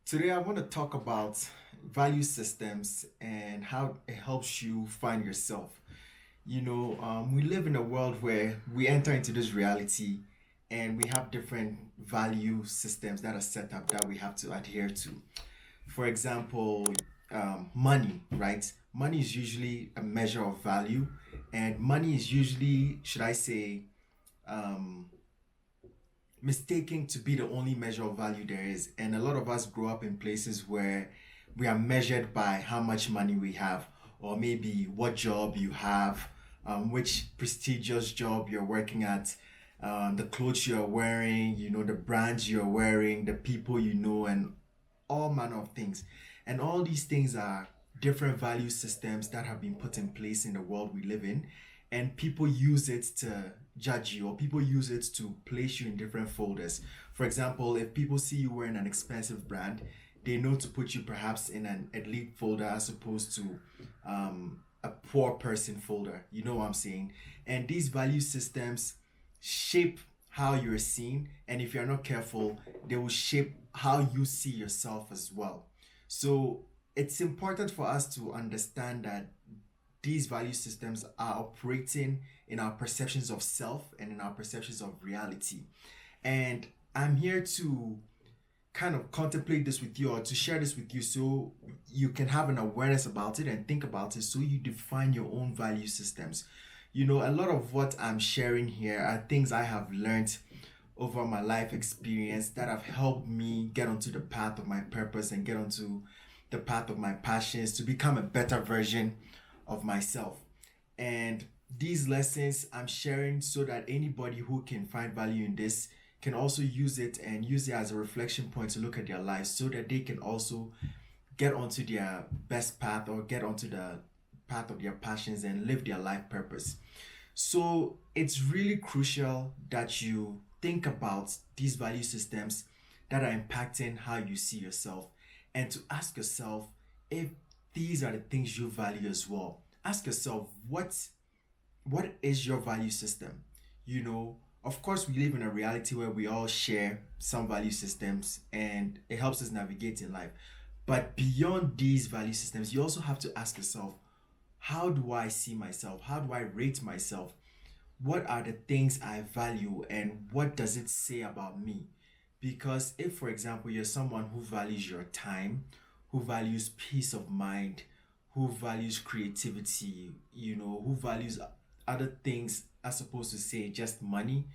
Today, I want to talk about value systems and how it helps you find yourself. We live in a world where we enter into this reality and we have different value systems that are set up that we have to adhere to. For example, money, right? Money is usually a measure of value, and money is usually, should I say, um, mistaken to be the only measure of value there is. And a lot of us grow up in places where we are measured by how much money we have, or maybe what job you have, which prestigious job you're working at, the clothes you're wearing, the brands you're wearing, the people you know, and all manner of things. And all these things are different value systems that have been put in place in the world we live in. And people use it to judge you, or people use it to place you in different folders. For example, if people see you wearing an expensive brand, they know to put you perhaps in an elite folder as opposed to a poor person folder. You know what I'm saying? And these value systems shape how you're seen, and if you're not careful, they will shape how you see yourself as well. So it's important for us to understand that these value systems are operating in our perceptions of self and in our perceptions of reality. And I'm here to kind of contemplate this with you, or to share this with you, so you can have an awareness about it and think about it, so you define your own value systems. A lot of what I'm sharing here are things I have learned over my life experience that have helped me get onto the path of my purpose and get onto the path of my passions to become a better version of myself. And these lessons I'm sharing so that anybody who can find value in this can also use it and use it as a reflection point to look at their lives, so that they can also get onto their best path, or get onto the path of their passions and live their life purpose. So it's really crucial that you think about these value systems that are impacting how you see yourself, and to ask yourself if these are the things you value as well. Ask yourself what is your value system? Of course, we live in a reality where we all share some value systems and it helps us navigate in life. But beyond these value systems, you also have to ask yourself, how do I see myself? How do I rate myself? What are the things I value, and what does it say about me? Because if, for example, you're someone who values your time, who values peace of mind, who values creativity, who values other things as opposed to say just money,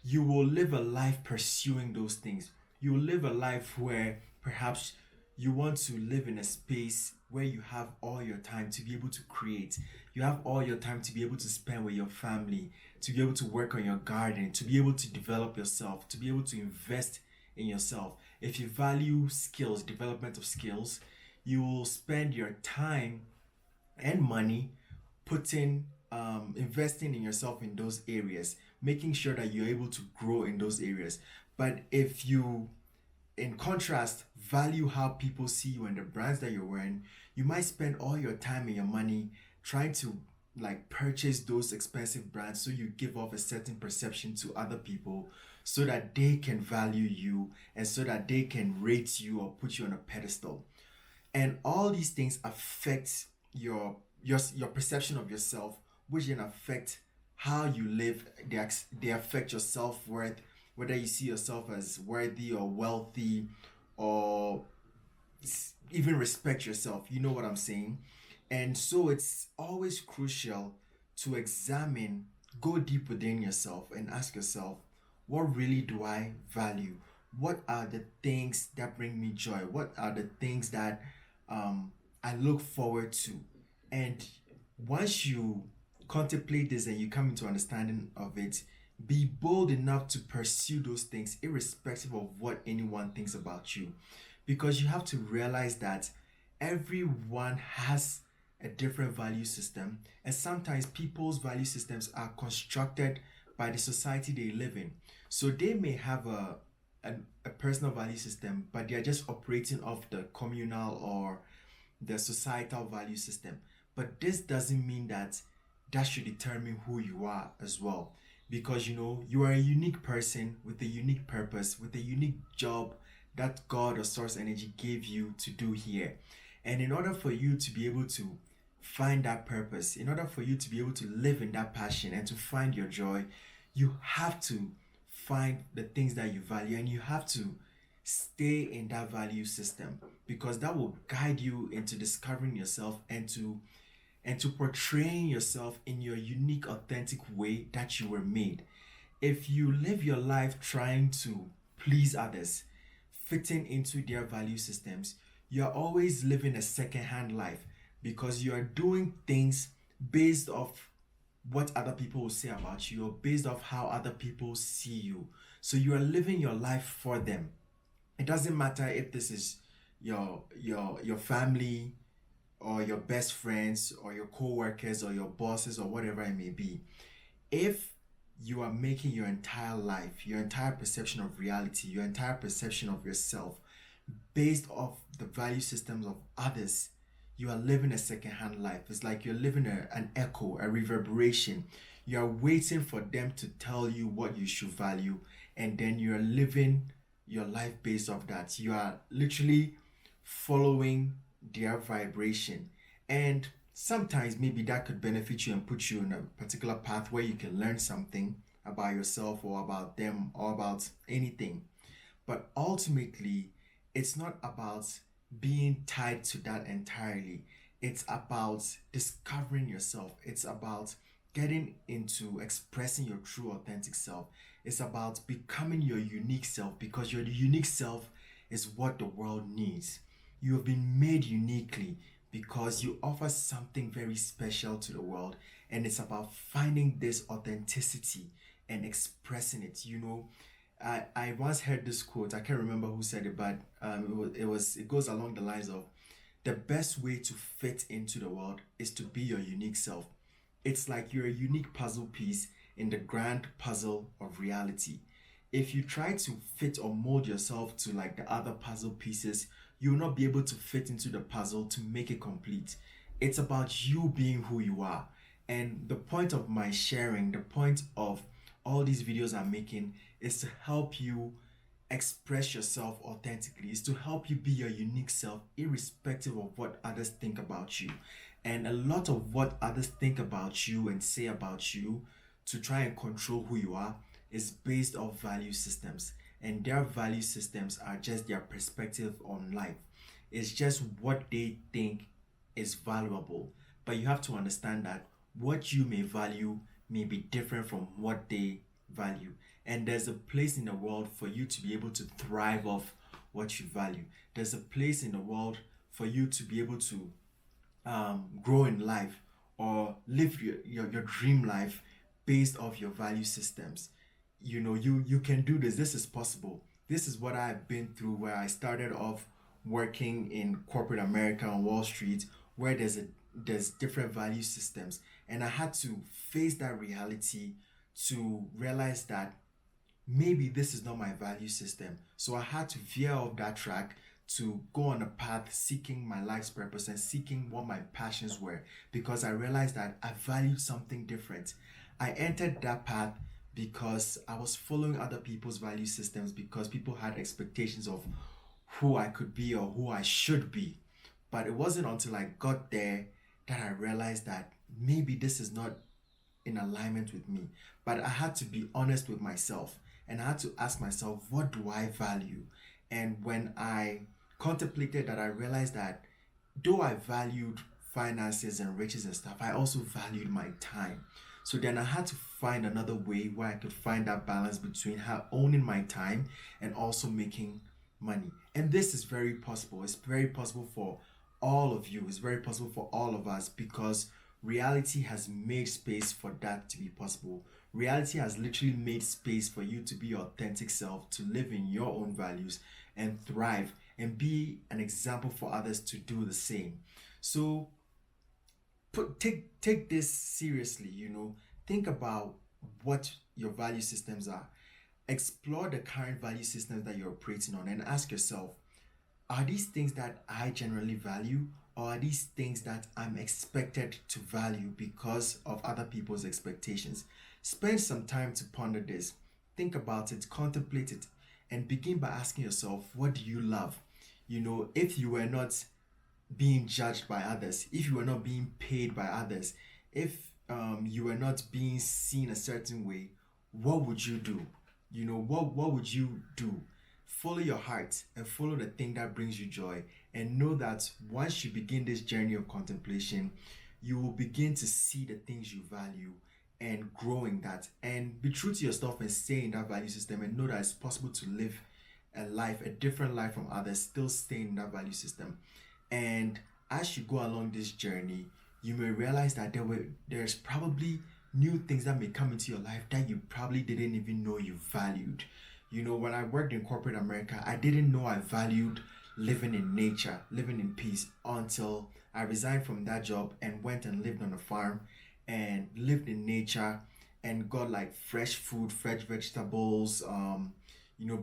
you will live a life pursuing those things. You will live a life where perhaps you want to live in a space where you have all your time to be able to create. You have all your time to be able to spend with your family, to be able to work on your garden, to be able to develop yourself, to be able to invest in yourself. If you value skills, development of skills, you will spend your time and money putting investing in yourself in those areas, making sure that you're able to grow in those areas. But if you, in contrast, value how people see you and the brands that you're wearing, you might spend all your time and your money trying to like purchase those expensive brands, so you give off a certain perception to other people, so that they can value you and so that they can rate you or put you on a pedestal. And all these things affect your perception of yourself, which then affect how you live. They affect your self-worth, whether you see yourself as worthy or wealthy, or even respect yourself. You know what I'm saying? And so it's always crucial to examine, go deep within yourself and ask yourself, what really do I value? What are the things that bring me joy? What are the things that I look forward to? And once you contemplate this and you come into understanding of it, be bold enough to pursue those things irrespective of what anyone thinks about you. Because you have to realize that everyone has a different value system, and sometimes people's value systems are constructed by the society they live in. So they may have a personal value system, but they are just operating off the communal or the societal value system. But this doesn't mean that that should determine who you are as well. Because you are a unique person with a unique purpose, with a unique job that God or source energy gave you to do here. And in order for you to be able to find that purpose, in order for you to be able to live in that passion and to find your joy, you have to find the things that you value, and you have to stay in that value system, because that will guide you into discovering yourself and to portraying yourself in your unique, authentic way that you were made. If you live your life trying to please others, fitting into their value systems, you're always living a second-hand life, because you are doing things based off what other people will say about you, or based off how other people see you. So you are living your life for them. It doesn't matter if this is your family, or your best friends, or your co-workers, or your bosses, or whatever it may be. If you are making your entire life, your entire perception of reality, your entire perception of yourself based off the value systems of others, you are living a second-hand life. It's like you're living an echo, a reverberation. You are waiting for them to tell you what you should value, and then you're living your life based off that. You are literally following their vibration. And sometimes maybe that could benefit you and put you in a particular path where you can learn something about yourself, or about them, or about anything. But ultimately, it's not about being tied to that entirely. It's about discovering yourself. It's about getting into expressing your true, authentic self. It's about becoming your unique self, because your unique self is what the world needs. You have been made uniquely because you offer something very special to the world, and it's about finding this authenticity and expressing it. I once heard this quote. I can't remember who said it, but it goes along the lines of, the best way to fit into the world is to be your unique self. It's like you're a unique puzzle piece in the grand puzzle of reality. If you try to fit or mold yourself to like the other puzzle pieces, you will not be able to fit into the puzzle to make it complete. It's about you being who you are. And the point of my sharing, the point of all these videos I'm making, is to help you express yourself authentically, is to help you be your unique self, irrespective of what others think about you. And a lot of what others think about you and say about you to try and control who you are is based off value systems. And their value systems are just their perspective on life. It's just what they think is valuable. But you have to understand that what you may value may be different from what they value. And there's a place in the world for you to be able to thrive off what you value. There's a place in the world for you to be able to grow in life, or live your dream life based off your value systems. You can do this. This is possible. This is what I've been through, where I started off working in corporate America on Wall Street, where there's different value systems, and I had to face that reality to realize that maybe this is not my value system. So I had to veer off that track to go on a path seeking my life's purpose and seeking what my passions were, because I realized that I valued something different. I entered that path because I was following other people's value systems, because people had expectations of who I could be or who I should be. But it wasn't until I got there that I realized that maybe this is not in alignment with me. But I had to be honest with myself, and I had to ask myself, what do I value? And when I contemplated that, I realized that though I valued finances and riches and stuff, I also valued my time. So then I had to find another way where I could find that balance between owning my time and also making money. And this is very possible. It's very possible for all of you. It's very possible for all of us, because reality has made space for that to be possible. Reality has literally made space for you to be your authentic self, to live in your own values and thrive and be an example for others to do the same. So take this seriously. Think about what your value systems are. Explore the current value systems that you're operating on, and ask yourself, are these things that I generally value, or are these things that I'm expected to value because of other people's expectations? Spend some time to ponder this. Think about it, contemplate it, and begin by asking yourself, what do you love? If you were not being judged by others, if you were not being paid by others, if you were not being seen a certain way, what would you do? What would you do? Follow your heart and follow the thing that brings you joy, and know that once you begin this journey of contemplation, you will begin to see the things you value and grow in that, and be true to yourself and stay in that value system, and know that it's possible to live a different life from others, still staying in that value system. And as you go along this journey, you may realize that there's probably new things that may come into your life that you probably didn't even know you valued. When I worked in corporate America, I didn't know I valued living in nature, living in peace, until I resigned from that job and went and lived on a farm and lived in nature and got like fresh food, fresh vegetables,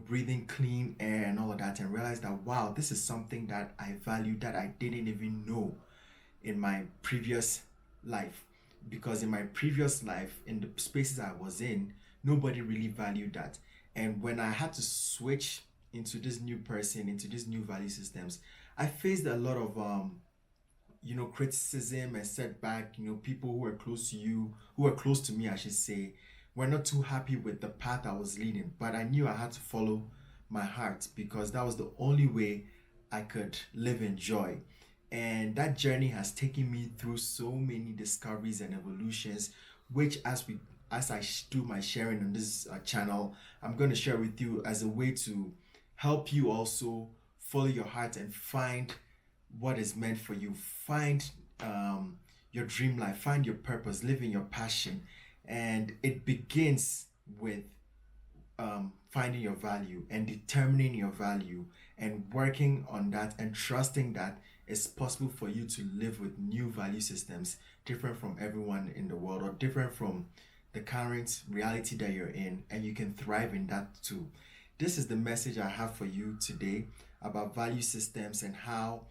breathing clean air and all of that, and realized that wow, this is something that I value that I didn't even know in my previous life. Because in my previous life, in the spaces I was in, nobody really valued that. And when I had to switch into this new person, into these new value systems, I faced a lot of criticism and setback. People who were close to you, who were close to me, I should say, were not too happy with the path I was leading. But I knew I had to follow my heart, because that was the only way I could live in joy. And that journey has taken me through so many discoveries and evolutions, which as I do my sharing on this channel, I'm going to share with you as a way to help you also follow your heart and find what is meant for you. Find your dream life, find your purpose, live in your passion. And it begins with finding your value and determining your value and working on that, and trusting that it's possible for you to live with new value systems different from everyone in the world, or different from the current reality that you're in, and you can thrive in that too. This is the message I have for you today about value systems and how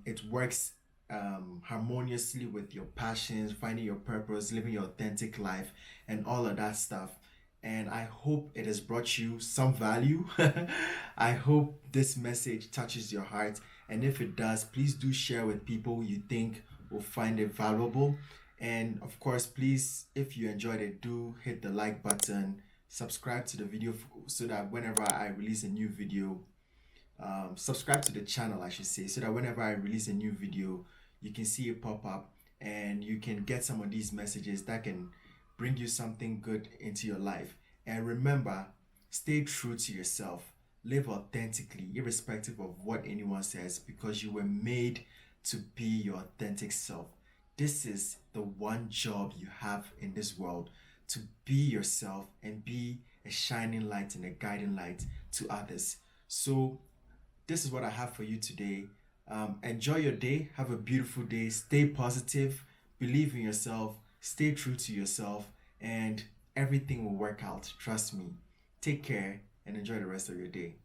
it works harmoniously with your passions, finding your purpose, living your authentic life, and all of that stuff. And I hope it has brought you some value. I hope this message touches your heart. And if it does, please do share with people you think will find it valuable. And of course, please, if you enjoyed it, do hit the like button, subscribe to the video so that whenever I release a new video, subscribe to the channel, I should say, so that whenever I release a new video, you can see it pop up and you can get some of these messages that can bring you something good into your life. And remember, stay true to yourself, live authentically, irrespective of what anyone says, because you were made to be your authentic self. This is the one job you have in this world, to be yourself and be a shining light and a guiding light to others. So this is what I have for you today. Enjoy your day. Have a beautiful day. Stay positive. Believe in yourself. Stay true to yourself. And everything will work out. Trust me. Take care and enjoy the rest of your day.